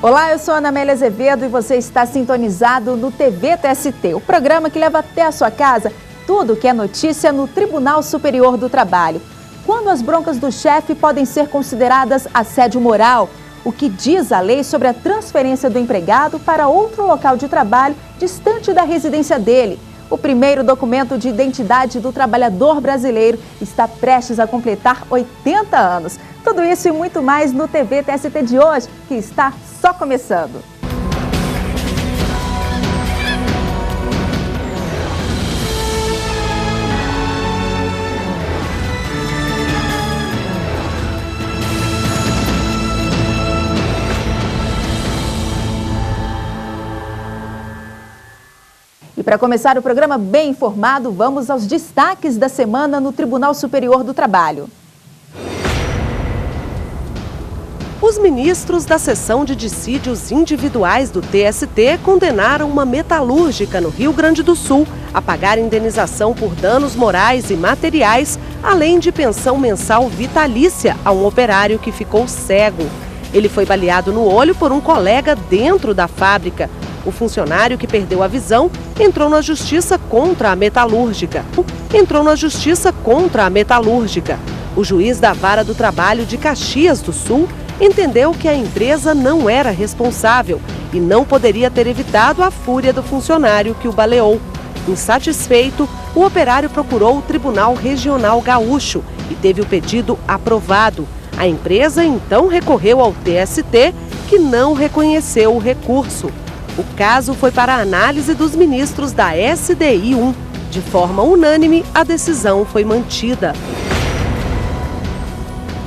Olá, eu sou Ana Amélia Azevedo e você está sintonizado no TV TST, o programa que leva até a sua casa tudo que é notícia no Tribunal Superior do Trabalho. Quando as broncas do chefe podem ser consideradas assédio moral? O que diz a lei sobre a transferência do empregado para outro local de trabalho distante da residência dele? O primeiro documento de identidade do trabalhador brasileiro está prestes a completar 80 anos. Tudo isso e muito mais no TV TST de hoje, que está só começando. E para começar o programa bem informado, vamos aos destaques da semana no Tribunal Superior do Trabalho. Os ministros da Seção de Dissídios Individuais do TST condenaram uma metalúrgica no Rio Grande do Sul a pagar indenização por danos morais e materiais, além de pensão mensal vitalícia a um operário que ficou cego. Ele foi baleado no olho por um colega dentro da fábrica. O funcionário que perdeu a visão entrou na justiça contra a metalúrgica. O juiz da Vara do Trabalho de Caxias do Sul entendeu que a empresa não era responsável e não poderia ter evitado a fúria do funcionário que o baleou. Insatisfeito, o operário procurou o Tribunal Regional Gaúcho e teve o pedido aprovado. A empresa então recorreu ao TST, que não reconheceu o recurso. O caso foi para a análise dos ministros da SDI 1. De forma unânime, a decisão foi mantida.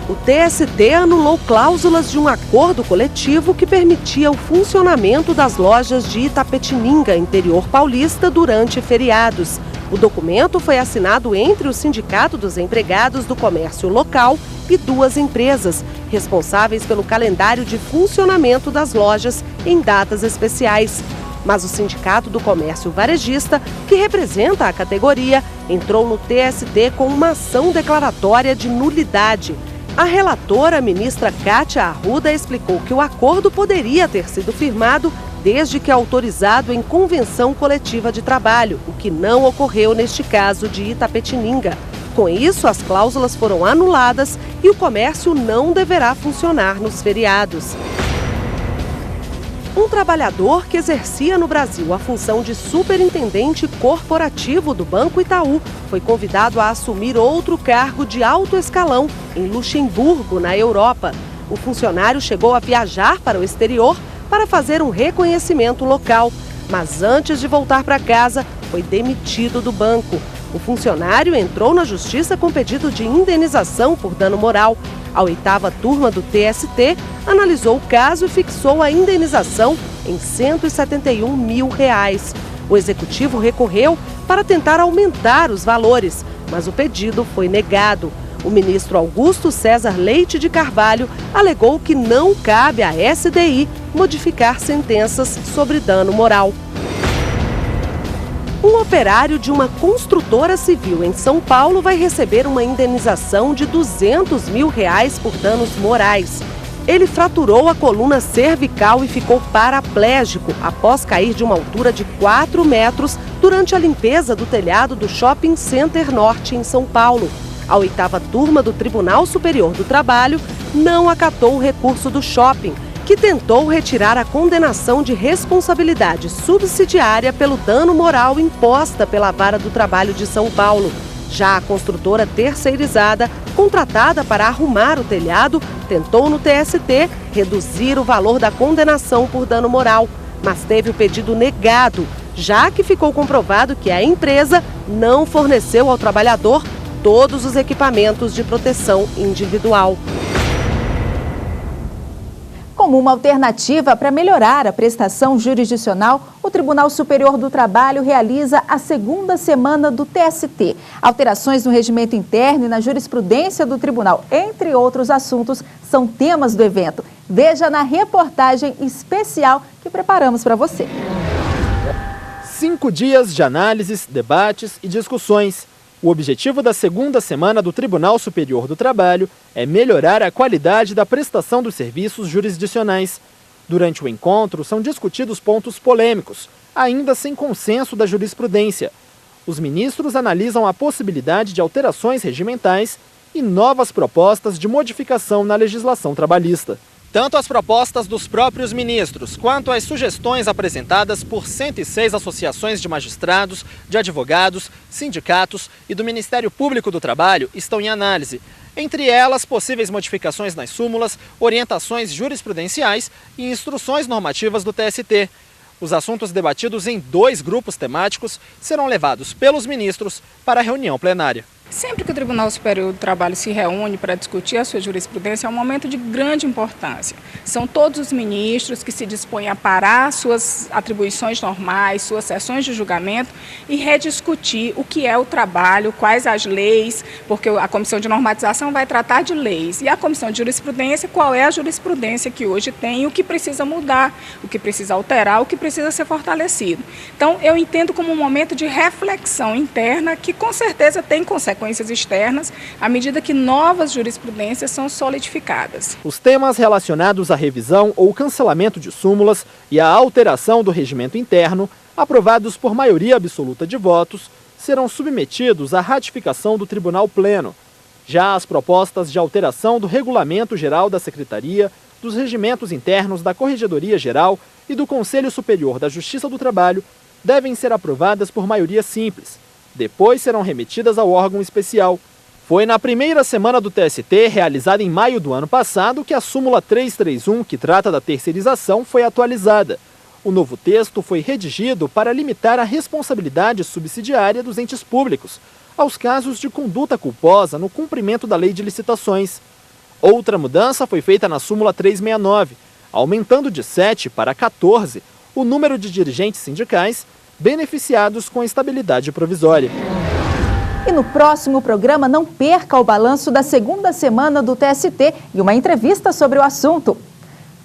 O TST anulou cláusulas de um acordo coletivo que permitia o funcionamento das lojas de Itapetininga, interior paulista, durante feriados. O documento foi assinado entre o Sindicato dos Empregados do Comércio Local e duas empresas, responsáveis pelo calendário de funcionamento das lojas em datas especiais. Mas o Sindicato do Comércio Varejista, que representa a categoria, entrou no TST com uma ação declaratória de nulidade. A relatora, a ministra Kátia Arruda, explicou que o acordo poderia ter sido firmado desde que autorizado em convenção coletiva de trabalho, o que não ocorreu neste caso de Itapetininga. Com isso, as cláusulas foram anuladas e o comércio não deverá funcionar nos feriados. Um trabalhador que exercia no Brasil a função de superintendente corporativo do Banco Itaú foi convidado a assumir outro cargo de alto escalão em Luxemburgo, na Europa. O funcionário chegou a viajar para o exterior para fazer um reconhecimento local, mas antes de voltar para casa, foi demitido do banco. O funcionário entrou na justiça com pedido de indenização por dano moral. A 8ª turma do TST analisou o caso e fixou a indenização em R$ 171 mil. O executivo recorreu para tentar aumentar os valores, mas o pedido foi negado. O ministro Augusto César Leite de Carvalho alegou que não cabe à SDI modificar sentenças sobre dano moral. Um operário de uma construtora civil em São Paulo vai receber uma indenização de R$ 200 mil por danos morais. Ele fraturou a coluna cervical e ficou paraplégico após cair de uma altura de 4 metros durante a limpeza do telhado do Shopping Center Norte, em São Paulo. A 8ª turma do Tribunal Superior do Trabalho não acatou o recurso do shopping, que tentou retirar a condenação de responsabilidade subsidiária pelo dano moral imposta pela Vara do Trabalho de São Paulo. Já a construtora terceirizada, contratada para arrumar o telhado, tentou no TST reduzir o valor da condenação por dano moral, mas teve o pedido negado, já que ficou comprovado que a empresa não forneceu ao trabalhador todos os equipamentos de proteção individual. Como uma alternativa para melhorar a prestação jurisdicional, o Tribunal Superior do Trabalho realiza a 2ª semana do TST. Alterações no regimento interno e na jurisprudência do tribunal, entre outros assuntos, são temas do evento. Veja na reportagem especial que preparamos para você. 5 dias de análises, debates e discussões. O objetivo da 2ª semana do Tribunal Superior do Trabalho é melhorar a qualidade da prestação dos serviços jurisdicionais. Durante o encontro, são discutidos pontos polêmicos, ainda sem consenso da jurisprudência. Os ministros analisam a possibilidade de alterações regimentais e novas propostas de modificação na legislação trabalhista. Tanto as propostas dos próprios ministros, quanto as sugestões apresentadas por 106 associações de magistrados, de advogados, sindicatos e do Ministério Público do Trabalho estão em análise. Entre elas, possíveis modificações nas súmulas, orientações jurisprudenciais e instruções normativas do TST. Os assuntos debatidos em 2 grupos temáticos serão levados pelos ministros para a reunião plenária. Sempre que o Tribunal Superior do Trabalho se reúne para discutir a sua jurisprudência, é um momento de grande importância. São todos os ministros que se dispõem a parar suas atribuições normais, suas sessões de julgamento e rediscutir o que é o trabalho, quais as leis, porque a Comissão de Normatização vai tratar de leis, e a Comissão de Jurisprudência, qual é a jurisprudência que hoje tem, o que precisa mudar, o que precisa alterar, o que precisa ser fortalecido. Então, eu entendo como um momento de reflexão interna que, com certeza, tem consequências externas, à medida que novas jurisprudências são solidificadas. Os temas relacionados à revisão ou cancelamento de súmulas e à alteração do regimento interno, aprovados por maioria absoluta de votos, serão submetidos à ratificação do Tribunal Pleno. Já as propostas de alteração do Regulamento Geral da Secretaria, dos regimentos internos da Corregedoria Geral e do Conselho Superior da Justiça do Trabalho devem ser aprovadas por maioria simples. Depois serão remetidas ao órgão especial. Foi na primeira semana do TST, realizada em maio do ano passado, que a súmula 331, que trata da terceirização, foi atualizada. O novo texto foi redigido para limitar a responsabilidade subsidiária dos entes públicos aos casos de conduta culposa no cumprimento da lei de licitações. Outra mudança foi feita na súmula 369, aumentando de 7 para 14 o número de dirigentes sindicais beneficiados com a estabilidade provisória. E no próximo programa, não perca o balanço da segunda semana do TST e uma entrevista sobre o assunto.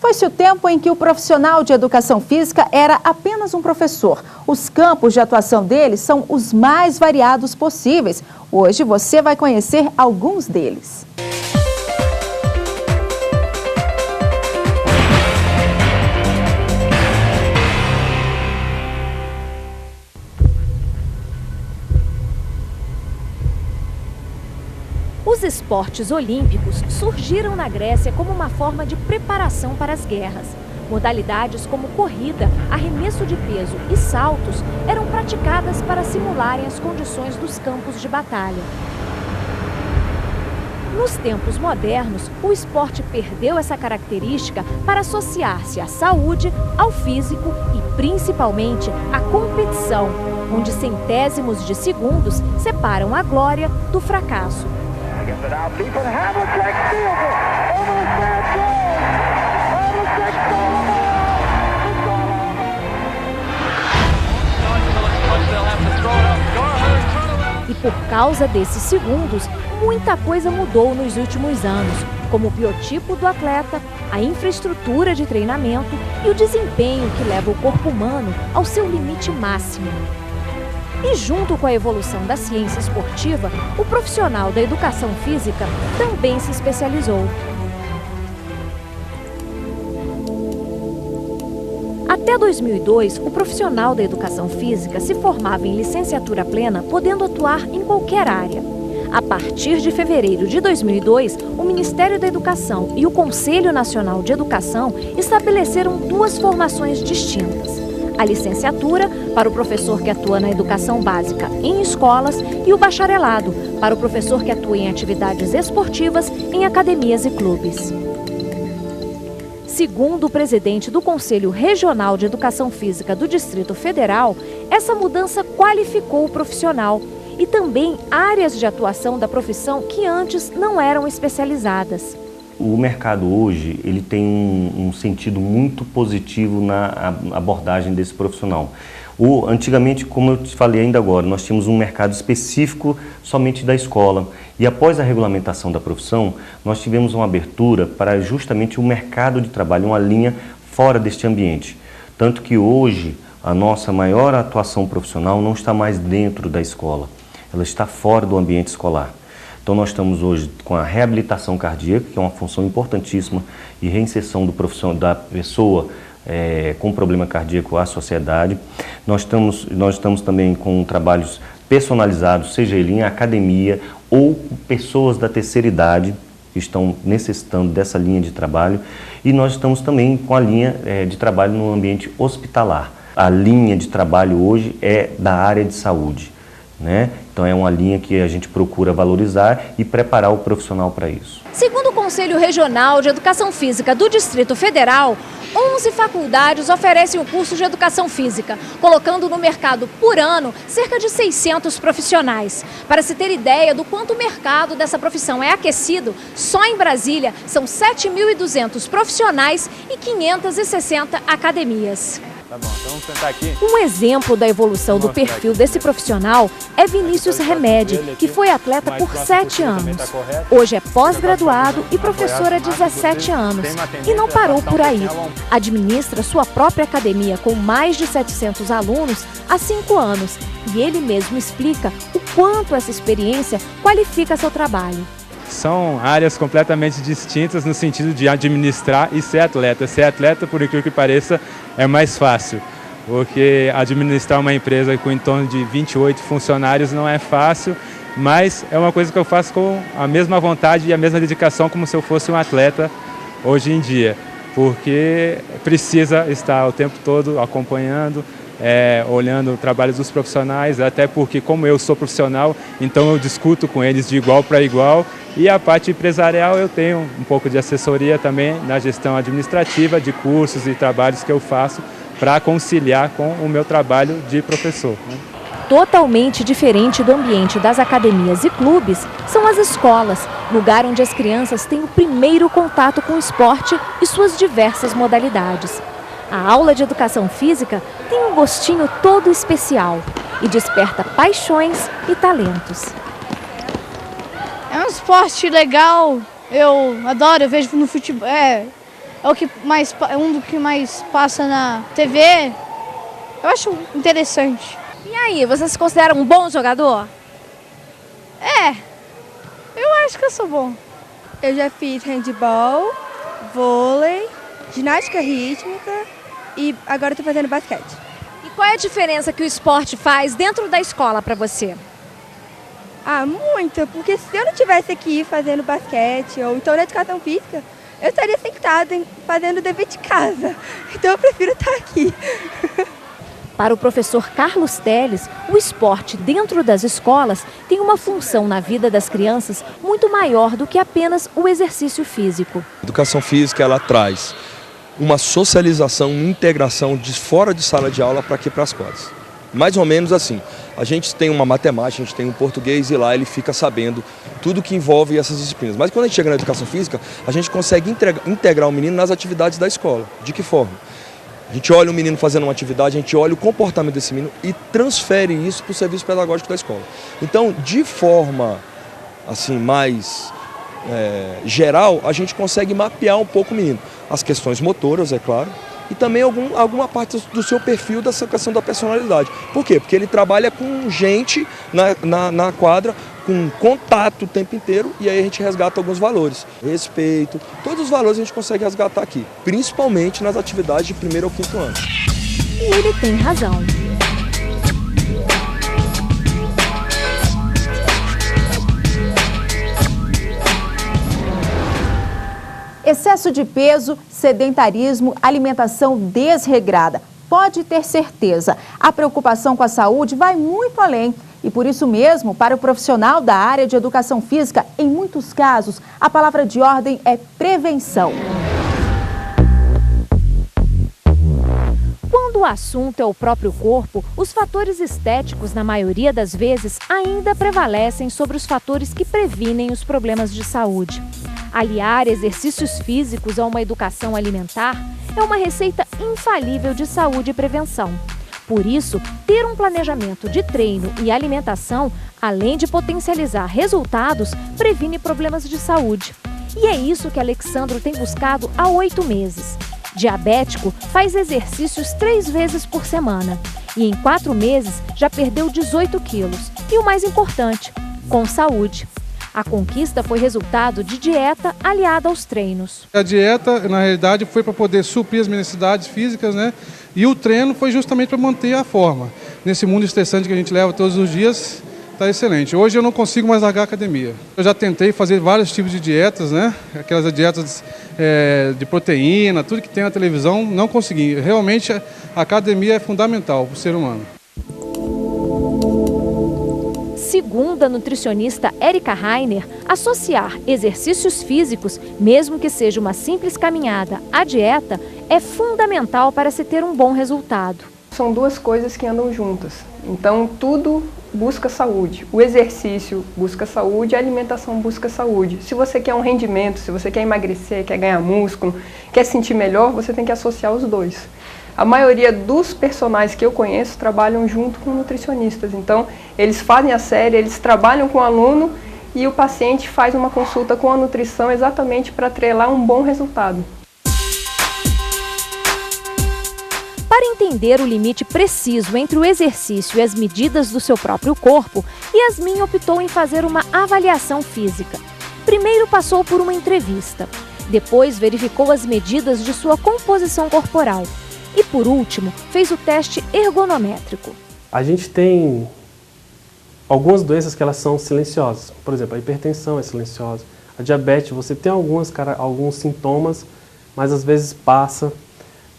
Foi-se o tempo em que o profissional de educação física era apenas um professor. Os campos de atuação dele são os mais variados possíveis. Hoje você vai conhecer alguns deles. Os esportes olímpicos surgiram na Grécia como uma forma de preparação para as guerras. Modalidades como corrida, arremesso de peso e saltos eram praticadas para simularem as condições dos campos de batalha. Nos tempos modernos, o esporte perdeu essa característica para associar-se à saúde, ao físico e, principalmente, à competição, onde centésimos de segundos separam a glória do fracasso. E por causa desses segundos, muita coisa mudou nos últimos anos, como o biotipo do atleta, a infraestrutura de treinamento e o desempenho que leva o corpo humano ao seu limite máximo. E junto com a evolução da ciência esportiva, o profissional da educação física também se especializou. Até 2002, o profissional da educação física se formava em licenciatura plena, podendo atuar em qualquer área. A partir de fevereiro de 2002, o Ministério da Educação e o Conselho Nacional de Educação estabeleceram 2 formações distintas. A licenciatura, para o professor que atua na educação básica em escolas, e o bacharelado, para o professor que atua em atividades esportivas em academias e clubes. Segundo o presidente do Conselho Regional de Educação Física do Distrito Federal, essa mudança qualificou o profissional e também áreas de atuação da profissão que antes não eram especializadas. O mercado hoje ele tem um sentido muito positivo na abordagem desse profissional. Antigamente, como eu te falei ainda agora, nós tínhamos um mercado específico somente da escola. E após a regulamentação da profissão, nós tivemos uma abertura para justamente o mercado de trabalho, uma linha fora deste ambiente. Tanto que hoje a nossa maior atuação profissional não está mais dentro da escola, ela está fora do ambiente escolar. Então nós estamos hoje com a reabilitação cardíaca, que é uma função importantíssima, e reinserção da pessoa com problema cardíaco à sociedade. Nós estamos também com trabalhos personalizados, seja ele em academia ou pessoas da terceira idade que estão necessitando dessa linha de trabalho. E nós estamos também com a linha de trabalho no ambiente hospitalar. A linha de trabalho hoje é da área de saúde, né? Então é uma linha que a gente procura valorizar e preparar o profissional para isso. Segundo o Conselho Regional de Educação Física do Distrito Federal, 11 faculdades oferecem o curso de Educação Física, colocando no mercado por ano cerca de 600 profissionais. Para se ter ideia do quanto o mercado dessa profissão é aquecido, só em Brasília são 7.200 profissionais e 560 academias. Tá bom, então vamos sentar aqui. Um exemplo da evolução do perfil desse profissional é Vinícius Remedi, que foi atleta por 7 anos. Hoje é pós-graduado e professor há 17 anos. E não parou por aí. Administra sua própria academia com mais de 700 alunos há 5 anos. E ele mesmo explica o quanto essa experiência qualifica seu trabalho. São áreas completamente distintas no sentido de administrar e ser atleta. Ser atleta, por incrível que pareça, é mais fácil, porque administrar uma empresa com em torno de 28 funcionários não é fácil, mas é uma coisa que eu faço com a mesma vontade e a mesma dedicação como se eu fosse um atleta hoje em dia, porque precisa estar o tempo todo acompanhando, olhando o trabalho dos profissionais, até porque como eu sou profissional, então eu discuto com eles de igual para igual. E a parte empresarial eu tenho um pouco de assessoria também na gestão administrativa de cursos e trabalhos que eu faço para conciliar com o meu trabalho de professor, né? Totalmente diferente do ambiente das academias e clubes são as escolas, lugar onde as crianças têm o primeiro contato com o esporte e suas diversas modalidades. A aula de educação física tem um gostinho todo especial e desperta paixões e talentos. É um esporte legal, eu adoro, eu vejo no futebol, é um do que mais passa na TV, eu acho interessante. E aí, você se considera um bom jogador? Eu acho que eu sou bom. Eu já fiz handebol, vôlei, ginástica rítmica e agora estou fazendo basquete. E qual é a diferença que o esporte faz dentro da escola para você? Muita, porque se eu não estivesse aqui fazendo basquete ou então na educação física, eu estaria sentada fazendo o dever de casa. Então eu prefiro estar aqui. Para o professor Carlos Teles, o esporte dentro das escolas tem uma função na vida das crianças muito maior do que apenas o exercício físico. A educação física ela traz uma socialização, uma integração de fora de sala de aula para aqui para as quadras. Mais ou menos assim. A gente tem uma matemática, a gente tem um português e lá ele fica sabendo tudo que envolve essas disciplinas. Mas quando a gente chega na educação física, a gente consegue integrar o menino nas atividades da escola. De que forma? A gente olha o menino fazendo uma atividade, a gente olha o comportamento desse menino e transfere isso para o serviço pedagógico da escola. Então, de forma assim, mais geral, a gente consegue mapear um pouco o menino. As questões motoras, é claro, e também alguma parte do seu perfil dessa questão da personalidade. Por quê? Porque ele trabalha com gente na quadra, com contato o tempo inteiro, e aí a gente resgata alguns valores. Respeito, todos os valores a gente consegue resgatar aqui, principalmente nas atividades de 1º ao 5º ano. E ele tem razão. Excesso de peso, sedentarismo, alimentação desregrada. Pode ter certeza, a preocupação com a saúde vai muito além. E por isso mesmo, para o profissional da área de educação física, em muitos casos, a palavra de ordem é prevenção. Quando o assunto é o próprio corpo, os fatores estéticos, na maioria das vezes, ainda prevalecem sobre os fatores que previnem os problemas de saúde. Aliar exercícios físicos a uma educação alimentar é uma receita infalível de saúde e prevenção. Por isso, ter um planejamento de treino e alimentação, além de potencializar resultados, previne problemas de saúde. E é isso que Alexandro tem buscado há 8 meses. Diabético, faz exercícios 3 vezes por semana. E em 4 meses já perdeu 18 quilos. E o mais importante, com saúde. A conquista foi resultado de dieta aliada aos treinos. A dieta, na realidade, foi para poder suprir as minhas necessidades físicas, né? E o treino foi justamente para manter a forma. Nesse mundo estressante que a gente leva todos os dias, está excelente. Hoje eu não consigo mais largar a academia. Eu já tentei fazer vários tipos de dietas, né? Aquelas dietas de proteína, tudo que tem na televisão, não consegui. Realmente a academia é fundamental para o ser humano. Segundo a nutricionista Érica Rainer, associar exercícios físicos, mesmo que seja uma simples caminhada, à dieta, é fundamental para se ter um bom resultado. São duas coisas que andam juntas. Então, tudo busca saúde. O exercício busca saúde, a alimentação busca saúde. Se você quer um rendimento, se você quer emagrecer, quer ganhar músculo, quer sentir melhor, você tem que associar os dois. A maioria dos personagens que eu conheço trabalham junto com nutricionistas. Então, eles fazem a série, eles trabalham com o aluno e o paciente faz uma consulta com a nutrição exatamente para atrelar um bom resultado. Para entender o limite preciso entre o exercício e as medidas do seu próprio corpo, Yasmin optou em fazer uma avaliação física. Primeiro passou por uma entrevista, depois verificou as medidas de sua composição corporal e, por último, fez o teste ergonométrico. A gente tem algumas doenças que elas são silenciosas. Por exemplo, a hipertensão é silenciosa. A diabetes, você tem alguns sintomas, mas às vezes passa.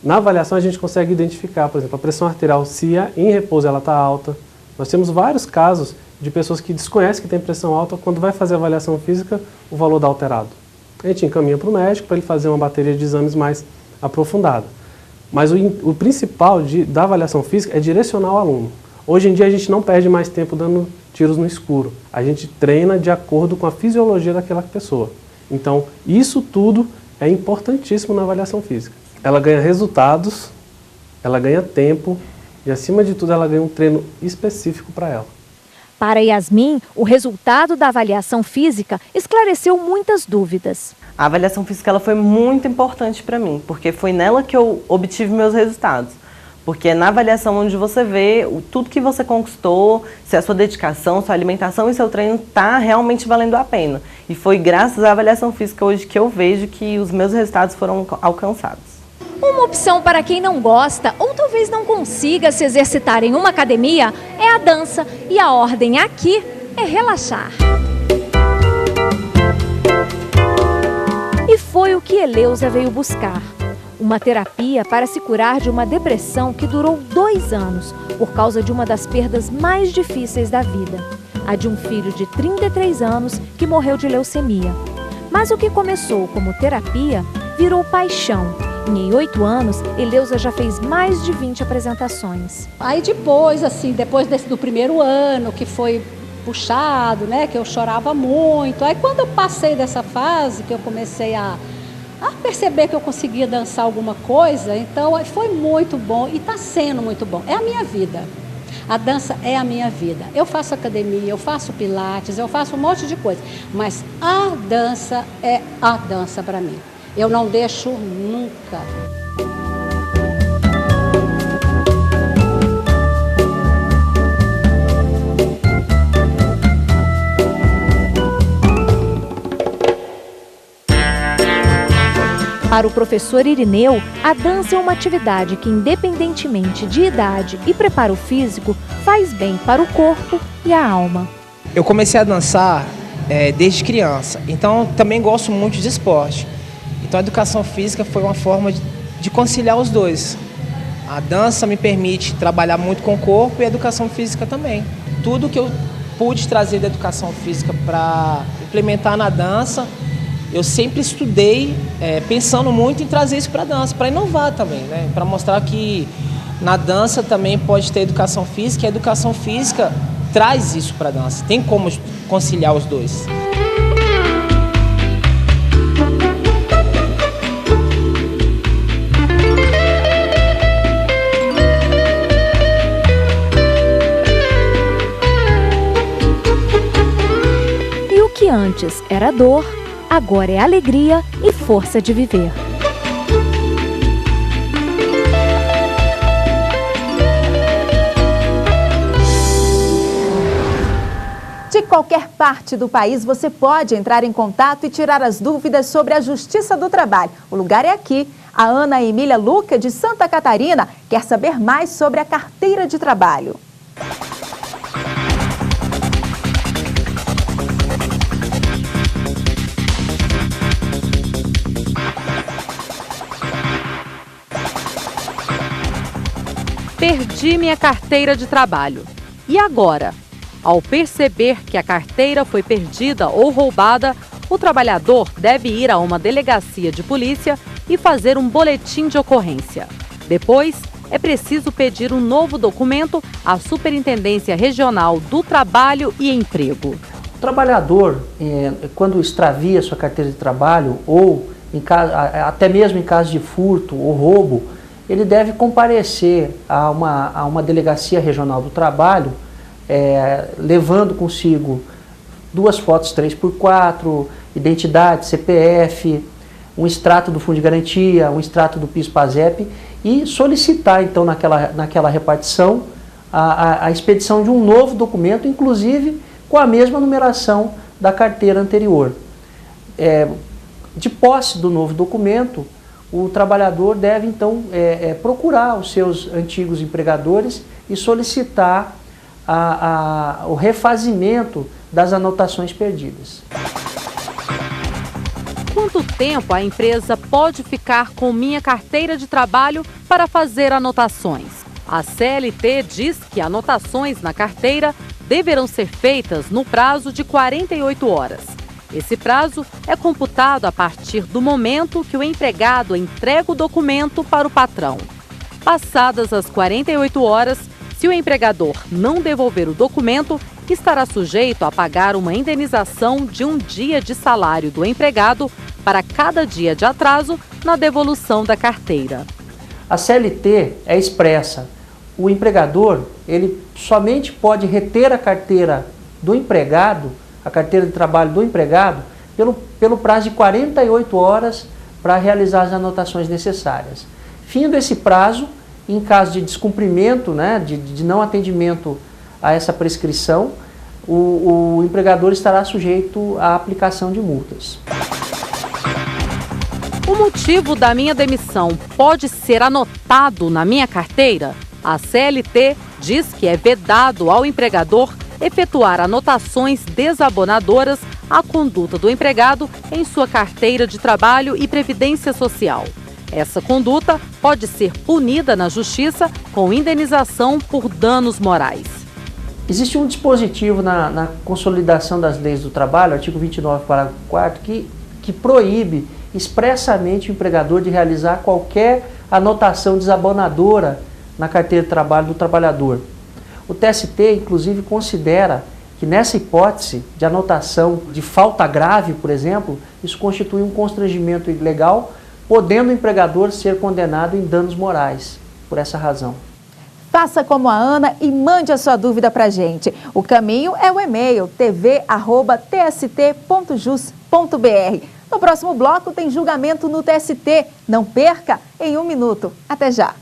Na avaliação a gente consegue identificar, por exemplo, a pressão arterial, se em repouso ela está alta. Nós temos vários casos de pessoas que desconhecem que tem pressão alta, quando vai fazer a avaliação física, o valor dá alterado. A gente encaminha para o médico para ele fazer uma bateria de exames mais aprofundada. Mas o principal da avaliação física é direcionar o aluno. Hoje em dia a gente não perde mais tempo dando tiros no escuro. A gente treina de acordo com a fisiologia daquela pessoa. Então, isso tudo é importantíssimo na avaliação física. Ela ganha resultados, ela ganha tempo e, acima de tudo, ela ganha um treino específico para ela. Para Yasmin, o resultado da avaliação física esclareceu muitas dúvidas. A avaliação física ela foi muito importante para mim, porque foi nela que eu obtive meus resultados. Porque é na avaliação onde você vê tudo que você conquistou, se a sua dedicação, sua alimentação e seu treino está realmente valendo a pena. E foi graças à avaliação física hoje que eu vejo que os meus resultados foram alcançados. Uma opção para quem não gosta ou talvez não consiga se exercitar em uma academia é a dança, e a ordem aqui é relaxar. E foi o que Eleusa veio buscar. Uma terapia para se curar de uma depressão que durou 2 anos, por causa de uma das perdas mais difíceis da vida, a de um filho de 33 anos que morreu de leucemia. Mas o que começou como terapia virou paixão. E em 8 anos, Eleusa já fez mais de 20 apresentações. Aí depois do primeiro ano, que foi puxado, né, que eu chorava muito. Aí quando eu passei dessa fase, que eu comecei a perceber que eu conseguia dançar alguma coisa, então foi muito bom e está sendo muito bom. É a minha vida. A dança é a minha vida. Eu faço academia, eu faço pilates, eu faço um monte de coisa, mas a dança é a dança para mim. Eu não deixo nunca. Para o professor Irineu, a dança é uma atividade que, independentemente de idade e preparo físico, faz bem para o corpo e a alma. Eu comecei a dançar desde criança, então também gosto muito de esporte. Então a educação física foi uma forma de conciliar os dois. A dança me permite trabalhar muito com o corpo e a educação física também. Tudo que eu pude trazer da educação física para implementar na dança, eu sempre estudei pensando muito em trazer isso para a dança, para inovar também, né? Para mostrar que na dança também pode ter educação física, e a educação física traz isso para a dança. Tem como conciliar os dois. E o que antes era dor, agora é alegria e força de viver. De qualquer parte do país, você pode entrar em contato e tirar as dúvidas sobre a Justiça do Trabalho. O lugar é aqui. A Ana Emília Luca, de Santa Catarina, quer saber mais sobre a carteira de trabalho. Perdi minha carteira de trabalho. E agora? Ao perceber que a carteira foi perdida ou roubada, o trabalhador deve ir a uma delegacia de polícia e fazer um boletim de ocorrência. Depois, é preciso pedir um novo documento à Superintendência Regional do Trabalho e Emprego. O trabalhador, quando extravia sua carteira de trabalho ou até mesmo em caso de furto ou roubo, ele deve comparecer a uma delegacia regional do trabalho, levando consigo 2 fotos 3x4, identidade, CPF, um extrato do Fundo de Garantia, um extrato do PIS/PASEP e solicitar então naquela repartição a expedição de um novo documento, inclusive com a mesma numeração da carteira anterior. De posse do novo documento, o trabalhador deve então procurar os seus antigos empregadores e solicitar o refazimento das anotações perdidas. Quanto tempo a empresa pode ficar com minha carteira de trabalho para fazer anotações? A CLT diz que anotações na carteira deverão ser feitas no prazo de 48 horas. Esse prazo é computado a partir do momento que o empregado entrega o documento para o patrão. Passadas as 48 horas, se o empregador não devolver o documento, estará sujeito a pagar uma indenização de 1 dia de salário do empregado para cada dia de atraso na devolução da carteira. A CLT é expressa. O empregador, ele somente pode reter a carteira do empregado, a carteira de trabalho do empregado, pelo prazo de 48 horas para realizar as anotações necessárias. Findo esse prazo, em caso de descumprimento, de não atendimento a essa prescrição, o empregador estará sujeito à aplicação de multas. O motivo da minha demissão pode ser anotado na minha carteira? A CLT diz que é vedado ao empregador efetuar anotações desabonadoras à conduta do empregado em sua carteira de trabalho e previdência social. Essa conduta pode ser punida na Justiça com indenização por danos morais. Existe um dispositivo na Consolidação das Leis do Trabalho, artigo 29, parágrafo 4º, que proíbe expressamente o empregador de realizar qualquer anotação desabonadora na carteira de trabalho do trabalhador. O TST, inclusive, considera que nessa hipótese de anotação de falta grave, por exemplo, isso constitui um constrangimento ilegal, podendo o empregador ser condenado em danos morais, por essa razão. Faça como a Ana e mande a sua dúvida para a gente. O caminho é o e-mail tv@tst.jus.br. No próximo bloco tem julgamento no TST. Não perca, em 1 minuto. Até já!